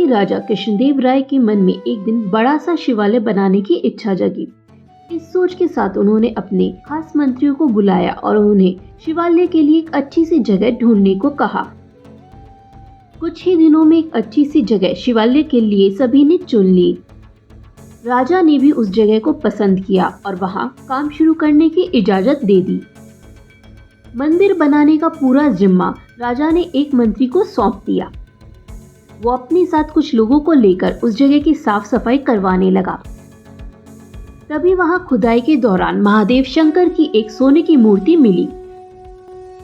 कि राजा कृष्णदेव राय के मन में एक दिन बड़ा सा शिवालय बनाने की इच्छा जगी। इस सोच के साथ उन्होंने अपने खास मंत्रियों को बुलाया और उन्हें शिवालय के लिए एक अच्छी सी जगह ढूंढने को कहा। कुछ ही दिनों में एक अच्छी सी जगह शिवालय के लिए सभी ने चुन ली। राजा ने भी उस जगह को पसंद किया और वहां काम शुरू करने की इजाजत दे दी। मंदिर बनाने का पूरा जिम्मा राजा ने एक मंत्री को सौंप दिया। वो अपने साथ कुछ लोगों को लेकर उस जगह की साफ सफाई करवाने लगा। तभी वहां खुदाई के दौरान महादेव शंकर की एक सोने की मूर्ति मिली।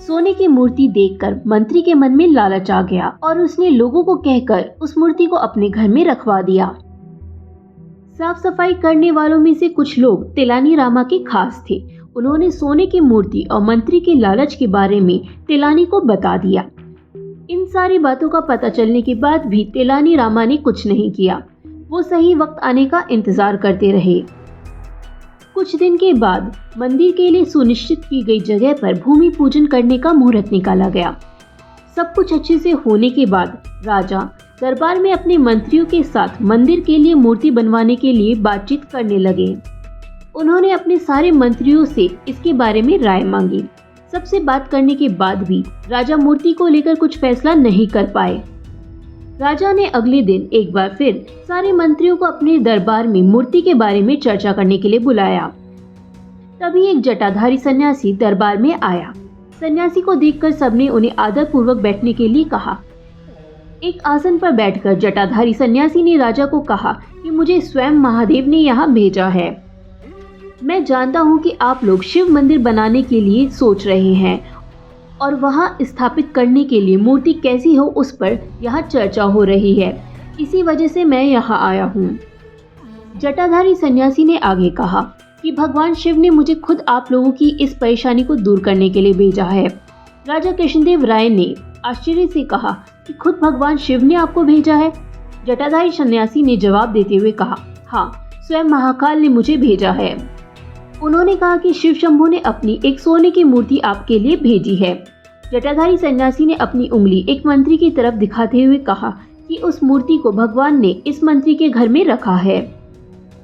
सोने की मूर्ति देखकर मंत्री के मन में लालच आ गया और उसने लोगों को कहकर उस मूर्ति को अपने घर में रखवा दिया। साफ सफाई करने वालों में से कुछ लोग तेलानी रामा के खास थे। उन्होंने सोने की मूर्ति और मंत्री के लालच के बारे में तेलानी को बता दिया। इन सारी बातों का पता चलने के बाद भी तेलानी रामा ने कुछ नहीं किया। वो सही वक्त आने का इंतजार करते रहे। कुछ दिन के बाद मंदिर के लिए सुनिश्चित की गई जगह पर भूमि पूजन करने का मुहूर्त निकाला गया। सब कुछ अच्छे से होने के बाद राजा दरबार में अपने मंत्रियों के साथ मंदिर के लिए मूर्ति बनवाने के लिए बातचीत करने लगे। उन्होंने अपने सारे मंत्रियों से इसके बारे में राय मांगी। सबसे बात करने के बाद भी राजा मूर्ति को लेकर कुछ फैसला नहीं कर पाए। राजा ने अगले दिन एक बार फिर सारे मंत्रियों को अपने दरबार में मूर्ति के बारे में चर्चा करने के लिए बुलाया। तभी एक जटाधारी सन्यासी दरबार में आया। सन्यासी को देखकर सबने उन्हें आदर पूर्वक बैठने के लिए कहा। एक आसन पर बैठकर जटाधारी सन्यासी ने राजा को कहा कि मुझे स्वयं महादेव ने यहाँ भेजा है। मैं जानता हूँ कि आप लोग शिव मंदिर बनाने के लिए सोच रहे हैं और वहाँ स्थापित करने के लिए मूर्ति कैसी हो उस पर यहाँ चर्चा हो रही है। इसी वजह से मैं यहाँ आया हूँ। जटाधारी सन्यासी ने आगे कहा कि भगवान शिव ने मुझे खुद आप लोगों की इस परेशानी को दूर करने के लिए भेजा है। राजा कृष्णदेव राय ने आश्चर्य से कहा कि खुद भगवान शिव ने आपको भेजा है? जटाधारी सन्यासी ने जवाब देते हुए कहा, हाँ, स्वयं महाकाल ने मुझे भेजा है। उन्होंने कहा कि शिव शंभू ने अपनी एक सोने की मूर्ति आपके लिए भेजी है। जटाधारी सन्यासी ने अपनी उंगली एक मंत्री की तरफ दिखाते हुए कहा कि उस मूर्ति को भगवान ने इस मंत्री के घर में रखा है।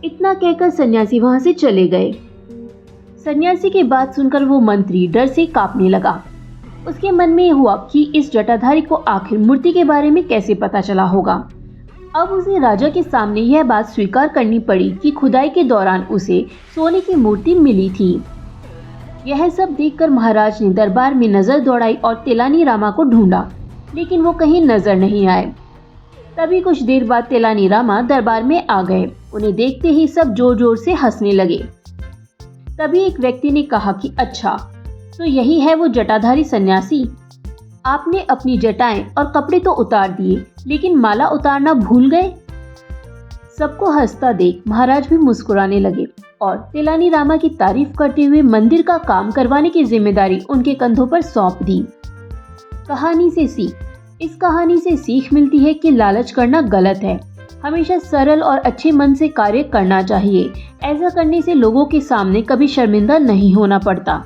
इतना कहकर सन्यासी वहां से चले गए। सन्यासी की बात सुनकर वो मंत्री डर से कांपने लगा। उसके मन में हुआ कि इस जटाधारी को आखिर मूर्ति के बारे में कैसे पता चला होगा। अब उसे राजा के सामने यह बात स्वीकार करनी पड़ी कि खुदाई के दौरान उसे सोने की मूर्ति मिली थी। यह सब देखकर महाराज ने दरबार में नजर दौड़ाई और तेलानी रामा को ढूंढा, लेकिन वो कहीं नजर नहीं आए। तभी कुछ देर बाद तेलानी रामा दरबार में आ गए। उन्हें देखते ही सब जोर जोर से हंसने लगे। तभी एक व्यक्ति ने कहा कि अच्छा, तो यही है वो जटाधारी सन्यासी। आपने अपनी जटाएं और कपड़े तो उतार दिए, लेकिन माला उतारना भूल गए। सबको हंसता देख महाराज भी मुस्कुराने लगे और तेलानी रामा की तारीफ करते हुए मंदिर का काम करवाने की जिम्मेदारी उनके कंधों पर सौंप दी। कहानी से सीख। इस कहानी से सीख मिलती है कि लालच करना गलत है। हमेशा सरल और अच्छे मन से कार्य करना चाहिए। ऐसा करने से लोगों के सामने कभी शर्मिंदा नहीं होना पड़ता।